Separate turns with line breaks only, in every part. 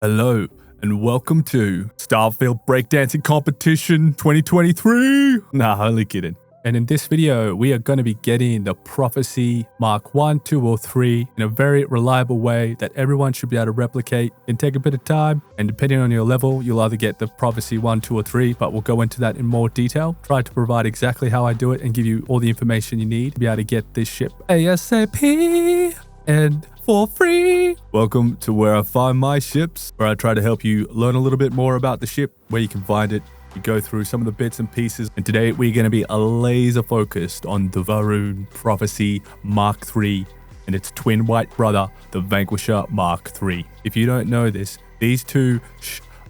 Hello and welcome to Starfield Breakdancing Competition 2023. Nah, only kidding. And in this video, we are going to be getting the Prophecy Mark 1, 2, or 3 in a very reliable way that everyone should be able to replicate. It can take a bit of time, and depending on your level, you'll either get the Prophecy 1, 2, or 3, but we'll go into that in more detail. Try to provide exactly how I do it and give you all the information you need to be able to get this ship ASAP and for free. Welcome to where I find my ships, where I try to help you learn a little bit more about the ship, where you can find it. We go through some of the bits and pieces, and today we're going to be laser focused on the Varun Prophecy Mark 3 and its twin white brother, the Vanquisher Mark 3. If you don't know this, these two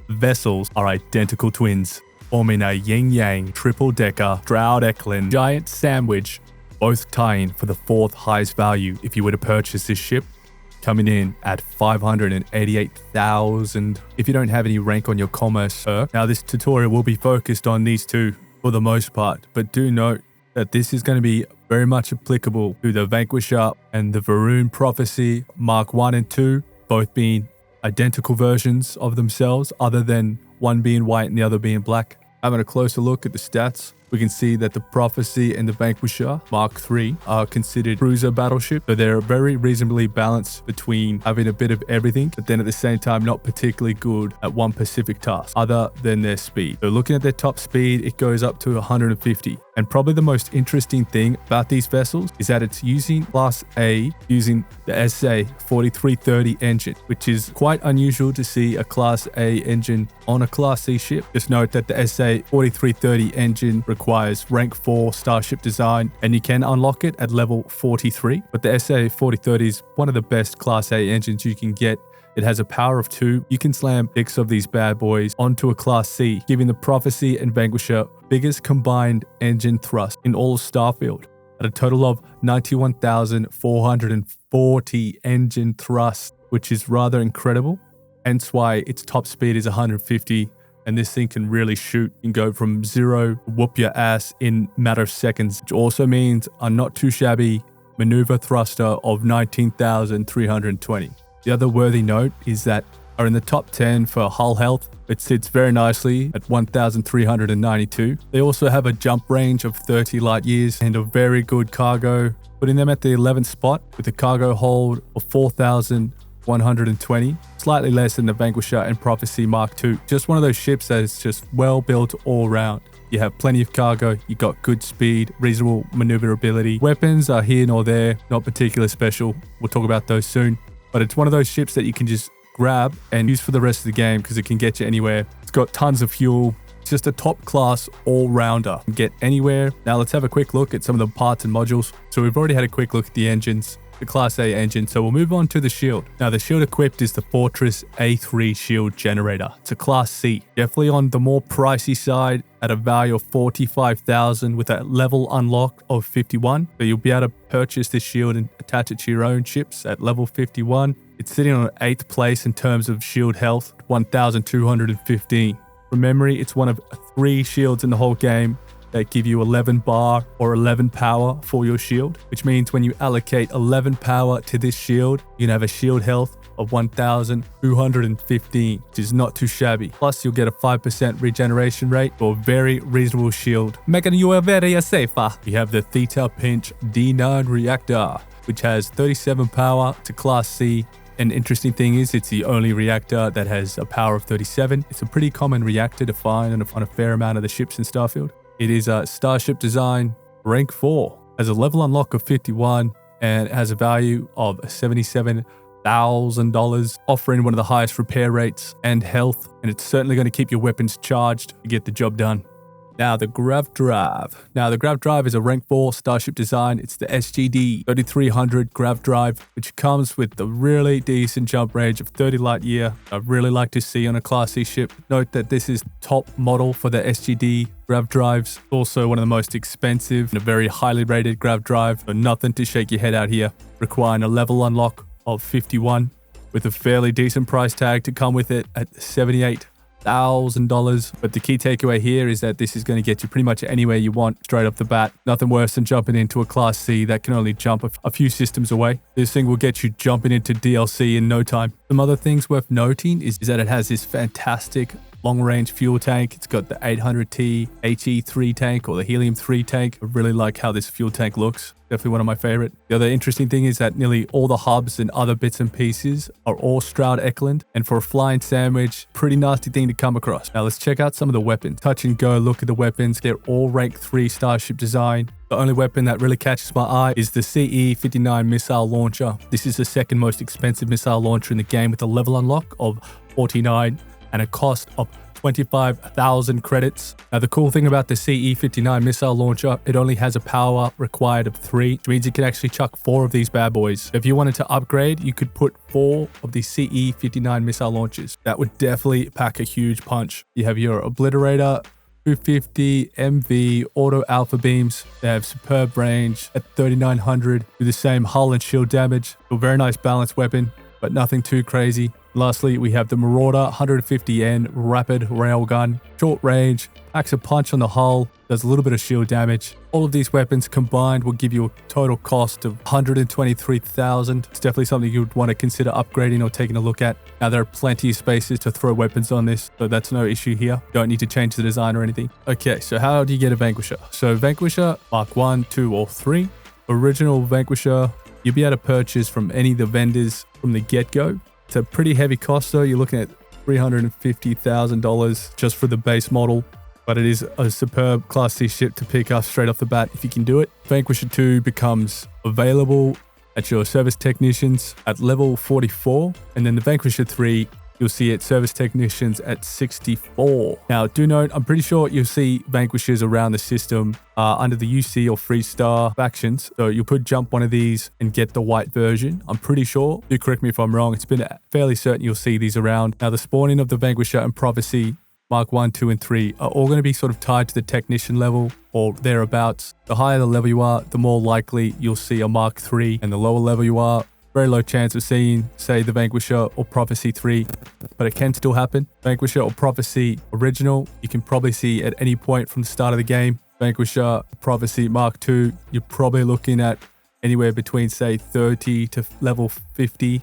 vessels are identical twins, forming a yin-yang triple-decker Stroud Eklund giant sandwich, both tying for the fourth highest value if you were to purchase this ship, coming in at 588,000 if you don't have any rank on your commerce perk. Now this tutorial will be focused on these two for the most part, but do note that this is going to be very much applicable to the Vanquisher and the Varun Prophecy Mark 1 and 2, both being identical versions of themselves other than one being white and the other being black. Having a closer look at the stats, we can see that the Prophecy and the Vanquisher Mark III are considered cruiser battleship, so they're very reasonably balanced between having a bit of everything, but then at the same time not particularly good at one specific task other than their speed. So looking at their top speed, it goes up to 150. And probably the most interesting thing about these vessels is that it's using Class A using the SA 4330 engine, which is quite unusual to see a Class A engine on a Class C ship. Just note that the SA 4330 engine requires rank 4 Starship design, and you can unlock it at level 43. But the SA 4030 is one of the best Class A engines you can get. It has a power of 2. You can slam 6 of these bad boys onto a Class C, giving the Prophecy and Vanquisher biggest combined engine thrust in all of Starfield at a total of 91,440 engine thrust, which is rather incredible. Hence why its top speed is 150, and this thing can really shoot and go from 0 whoop your ass in a matter of seconds, which also means a not too shabby maneuver thruster of 19,320. The other worthy note is that are in the top 10 for hull health. It sits very nicely at 1,392. They also have a jump range of 30 light years and a very good cargo, putting them at the 11th spot with a cargo hold of 4,120, slightly less than the Vanquisher and Prophecy Mark II. Just one of those ships that is just well built all around. You have plenty of cargo, you got good speed, reasonable maneuverability. Weapons are here nor there, not particularly special. We'll talk about those soon. But it's one of those ships that you can just grab and use for the rest of the game because it can get you anywhere. It's got tons of fuel. It's just a top class all-rounder. Get anywhere. Now let's have a quick look at some of the parts and modules. So we've already had a quick look at the engines, the Class A engine. So we'll move on to the shield. Now the shield equipped is the Fortress A3 shield generator. It's a Class C. Definitely on the more pricey side at a value of 45,000 with a level unlock of 51. So you'll be able to purchase this shield and attach it to your own ships at level 51. It's sitting on 8th place in terms of shield health, 1,215. From memory, it's one of 3 shields in the whole game that give you 11 bar or 11 power for your shield, which means when you allocate 11 power to this shield, you can have a shield health of 1,215, which is not too shabby. Plus, you'll get a 5% regeneration rate for a very reasonable shield, making you very safer. We have the Theta Pinch D9 Reactor, which has 37 power to Class C. An interesting thing is it's the only reactor that has a power of 37. It's a pretty common reactor to find on a fair amount of the ships in Starfield. It is a Starship design, rank 4, has a level unlock of 51, and it has a value of $77,000, offering one of the highest repair rates and health, and it's certainly going to keep your weapons charged to get the job done. Now the Grav Drive. Now the Grav Drive is a rank 4 Starship design. It's the SGD 3300 Grav Drive, which comes with the really decent jump range of 30 light year. I'd really like to see on a Class C ship. Note that this is top model for the SGD Grav Drives. Also one of the most expensive and a very highly rated Grav Drive. So nothing to shake your head out here. Requiring a level unlock of 51 with a fairly decent price tag to come with it at 78 $1,000. But the key takeaway here is that this is going to get you pretty much anywhere you want straight off the bat. Nothing worse than jumping into a Class C that can only jump a few systems away. This thing will get you jumping into DLC in no time. Some other things worth noting is that it has this fantastic long-range fuel tank. It's got the 800T HE3 tank or the Helium-3 tank. I really like how this fuel tank looks. Definitely one of my favorite. The other interesting thing is that nearly all the hubs and other bits and pieces are all Stroud-Eklund. And for a flying sandwich, pretty nasty thing to come across. Now let's check out some of the weapons. Touch and go, look at the weapons. They're all rank 3 Starship design. The only weapon that really catches my eye is the CE-59 missile launcher. This is the second most expensive missile launcher in the game with a level unlock of 49 and a cost of 25,000 credits. Now the cool thing about the CE-59 missile launcher, it only has a power required of 3, which means you can actually chuck 4 of these bad boys. If you wanted to upgrade, you could put 4 of the CE-59 missile launchers. That would definitely pack a huge punch. You have your Obliterator, 250 MV auto alpha beams. They have superb range at 3900 with the same hull and shield damage. A very nice balanced weapon, but nothing too crazy. Lastly, we have the Marauder 150N rapid railgun. Short range, packs a punch on the hull, does a little bit of shield damage. All of these weapons combined will give you a total cost of 123,000. It's definitely something you would want to consider upgrading or taking a look at. Now there are plenty of spaces to throw weapons on this, so that's no issue here. Don't need to change the design or anything. Okay, so how do you get a Vanquisher? So Vanquisher Mark 1, 2, or 3. Original Vanquisher, you'll be able to purchase from any of the vendors from the get-go. It's a pretty heavy cost though. You're looking at $350,000 just for the base model, but it is a superb Class C ship to pick up straight off the bat if you can do it. Vanquisher 2 becomes available at your service technicians at level 44, and then the Vanquisher 3 you'll see it service technicians at 64. Now, do note, I'm pretty sure you'll see Vanquishers around the system under the UC or Freestar factions. So you could jump one of these and get the white version. I'm pretty sure. Do correct me if I'm wrong. It's been fairly certain you'll see these around. Now, the spawning of the Vanquisher and Prophecy Mark 1, 2, and 3 are all going to be sort of tied to the technician level or thereabouts. The higher the level you are, the more likely you'll see a Mark 3, and the lower level you are, very low chance of seeing, say, the Vanquisher or Prophecy 3, but it can still happen. Vanquisher or Prophecy Original, you can probably see at any point from the start of the game. Vanquisher Prophecy Mark 2, you're probably looking at anywhere between, say, 30 to level 50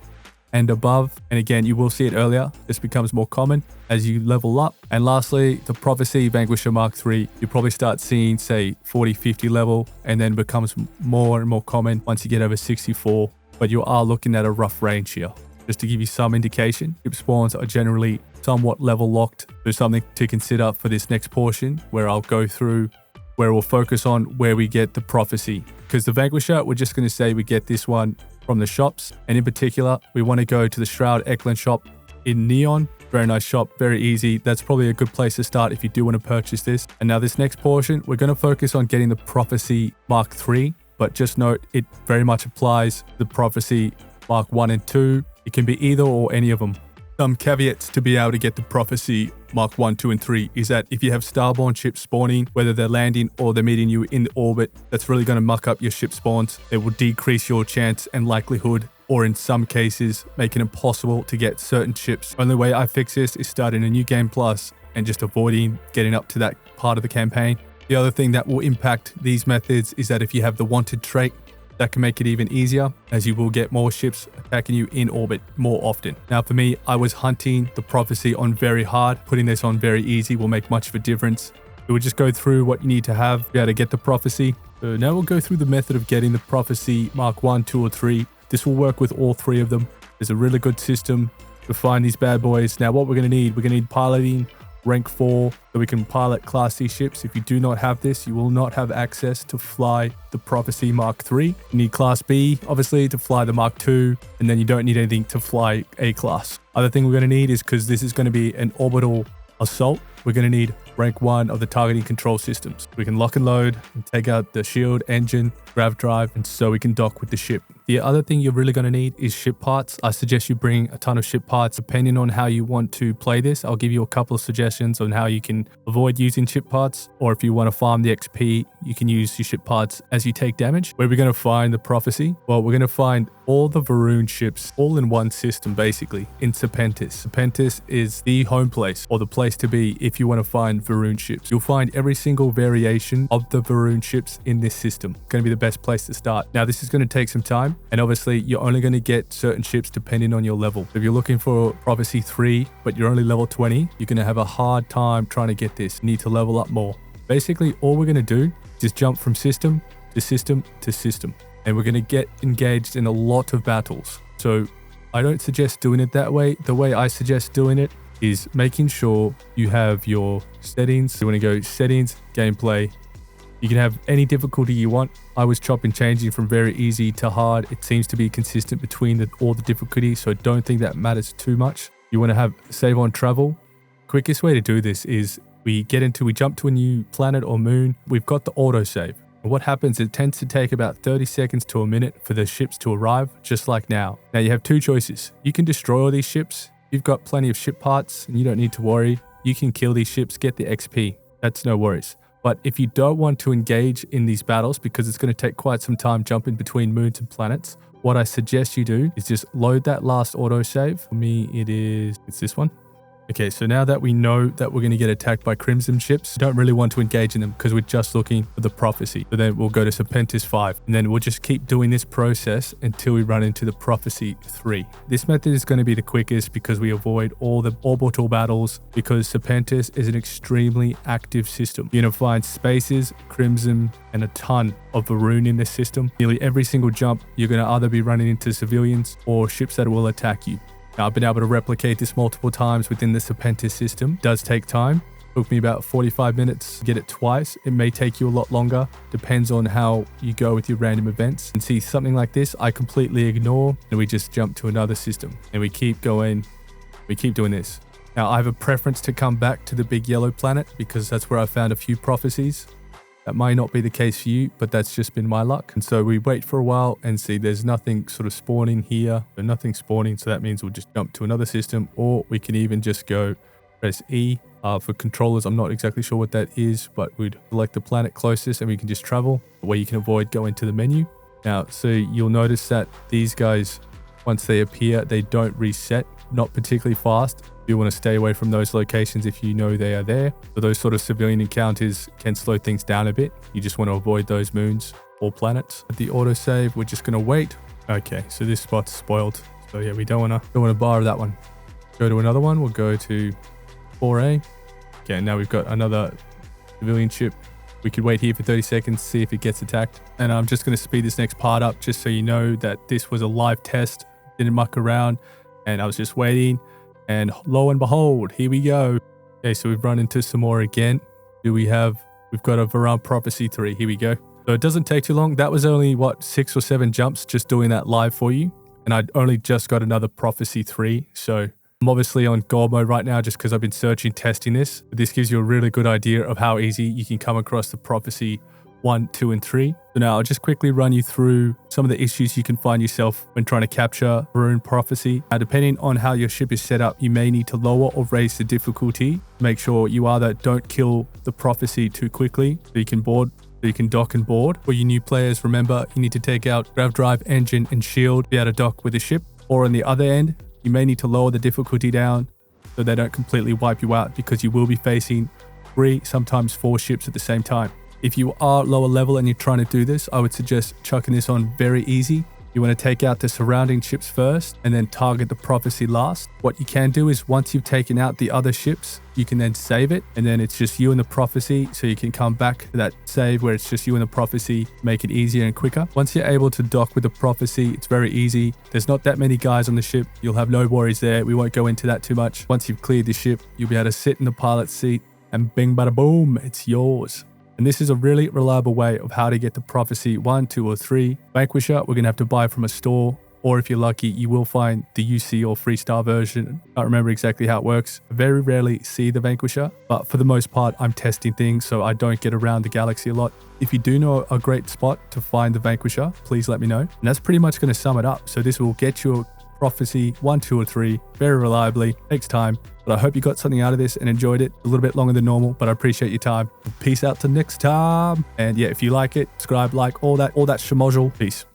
and above. And again, you will see it earlier. This becomes more common as you level up. And lastly, the Prophecy Vanquisher Mark 3, you probably start seeing, say, 40, 50 level, and then becomes more and more common once you get over 64. But you are looking at a rough range here. Just to give you some indication, ship spawns are generally somewhat level locked. There's something to consider for this next portion where I'll go through, where we'll focus on where we get the Prophecy. Because the Vanquisher, we're just going to say we get this one from the shops. And in particular, we want to go to the Stroud-Eklund shop in Neon. Very nice shop, very easy. That's probably a good place to start if you do want to purchase this. And now this next portion, we're going to focus on getting the Prophecy Mark 3. But just note, it very much applies to the Prophecy Mark 1 and 2. It can be either or any of them. Some caveats to be able to get the Prophecy Mark 1, 2, and 3 is that if you have Starborn ships spawning, whether they're landing or they're meeting you in orbit, that's really going to muck up your ship spawns. It will decrease your chance and likelihood, or in some cases, make it impossible to get certain ships. The only way I fix this is starting a new game plus and just avoiding getting up to that part of the campaign. The other thing that will impact these methods is that if you have the wanted trait, that can make it even easier, as you will get more ships attacking you in orbit more often. Now for me, I was hunting the Prophecy on very hard. Putting this on very easy will make much of a difference. We will just go through what you need to have to be able to get the Prophecy. So now we'll go through the method of getting the Prophecy Mark 1, 2, or 3. This will work with all 3 of them. There's a really good system to find these bad boys. Now what we're going to need piloting rank 4, so we can pilot Class C ships. If you do not have this, you will not have access to fly the Prophecy Mark 3. You need Class B, obviously, to fly the Mark 2, and then you don't need anything to fly A class. Other thing we're going to need is, because this is going to be an orbital assault, we're going to need rank 1 of the targeting control systems. We can lock and load and take out the shield, engine, Grav Drive, and so we can dock with the ship. The other thing you're really going to need is ship parts. I suggest you bring a ton of ship parts depending on how you want to play this. I'll give you a couple of suggestions on how you can avoid using ship parts, or if you want to farm the XP, you can use your ship parts as you take damage. Where are we going to find the prophecy? Well, we're going to find all the Varun ships all in one system, basically, in Serpentis. Serpentis is the home place, or the place to be if you want to find Varun ships. You'll find every single variation of the Varun ships in this system. It's going to be the best place to start. Now, this is going to take some time, and obviously, you're only going to get certain ships depending on your level. If you're looking for Prophecy 3, but you're only level 20, you're going to have a hard time trying to get this. You need to level up more. Basically, all we're going to do is just jump from system to system to system. And we're going to get engaged in a lot of battles. So I don't suggest doing it that way. The way I suggest doing it is making sure you have your settings. You want to go settings, gameplay. You can have any difficulty you want. I was chopping changing from very easy to hard. It seems to be consistent between all the difficulties, so I don't think that matters too much. You want to have save on travel. Quickest way to do this is we jump to a new planet or moon. We've got the autosave. And what happens, it tends to take about 30 seconds to a minute for the ships to arrive, just like now. Now you have two choices. You can destroy all these ships. You've got plenty of ship parts and you don't need to worry. You can kill these ships, get the XP. That's no worries. But if you don't want to engage in these battles, because it's going to take quite some time jumping between moons and planets, what I suggest you do is just load that last autosave. For me, it's this one. Okay, so now that we know that we're going to get attacked by Crimson ships, we don't really want to engage in them because we're just looking for the prophecy. So then we'll go to Serpentis 5, and then we'll just keep doing this process until we run into the prophecy 3. This method is going to be the quickest because we avoid all the orbital battles, because Serpentis is an extremely active system. You're going to find spaces, Crimson, and a ton of Varun in this system. Nearly every single jump, you're going to either be running into civilians or ships that will attack you. Now, I've been able to replicate this multiple times within the Serpentis system. It does take time. It took me about 45 minutes to get it twice. It may take you a lot longer. Depends on how you go with your random events. And see, something like this, I completely ignore, and we just jump to another system. And we keep going. We keep doing this. Now, I have a preference to come back to the big yellow planet because that's where I found a few prophecies. That might not be the case for you, but that's just been my luck. And so we wait for a while and see there's nothing sort of spawning here. There's nothing spawning, so that means we'll just jump to another system, or we can even just go press E. For controllers, I'm not exactly sure what that is, but we'd select the planet closest and we can just travel, where you can avoid going to the menu. Now, so you'll notice that these guys, once they appear, they don't reset, not particularly fast. You want to stay away from those locations if you know they are there. So those sort of civilian encounters can slow things down a bit. You just want to avoid those moons or planets. At the autosave, we're just going to wait. Okay, so this spot's spoiled. So yeah, we don't want to borrow that one. Go to another one. We'll go to 4A. Okay, now we've got another civilian ship. We could wait here for 30 seconds, see if it gets attacked. And I'm just going to speed this next part up just so you know that this was a live test. Didn't muck around, and I was just waiting. And lo and behold, here we go. Okay, so we've run into some more again. We've got a Varun Prophecy 3. Here we go. So it doesn't take too long. That was only, 6 or 7 jumps just doing that live for you. And I only just got another Prophecy 3. So I'm obviously on gold mode right now just because I've been searching, testing this. But this gives you a really good idea of how easy you can come across the Prophecy 1, 2, and 3. So now I'll just quickly run you through some of the issues you can find yourself when trying to capture Varun Prophecy. Now, depending on how your ship is set up, you may need to lower or raise the difficulty. Make sure you either don't kill the prophecy too quickly so you can dock and board. For you new players, remember you need to take out Grav Drive, engine, and shield to be able to dock with the ship. Or on the other end, you may need to lower the difficulty down so they don't completely wipe you out, because you will be facing 3, sometimes 4 ships at the same time. If you are lower level and you're trying to do this, I would suggest chucking this on very easy. You want to take out the surrounding ships first and then target the prophecy last. What you can do is once you've taken out the other ships, you can then save it, and then it's just you and the prophecy, so you can come back to that save where it's just you and the prophecy, make it easier and quicker. Once you're able to dock with the prophecy, it's very easy. There's not that many guys on the ship. You'll have no worries there. We won't go into that too much. Once you've cleared the ship, you'll be able to sit in the pilot's seat and bing bada boom, it's yours. And this is a really reliable way of how to get the Prophecy 1, 2, or 3. Vanquisher, we're going to have to buy from a store. or if you're lucky, you will find the UC or 3-star version. I don't remember exactly how it works. I very rarely see the Vanquisher, but for the most part, I'm testing things, so I don't get around the galaxy a lot. If you do know a great spot to find the Vanquisher, please let me know. And that's pretty much going to sum it up. So this will get your Prophecy 1, 2, or 3 very reliably. Takes time, but I hope you got something out of this and enjoyed it. A little bit longer than normal, but I appreciate your time. Peace out till next time. And yeah, if you like it, subscribe, like, all that schmozzle. Peace.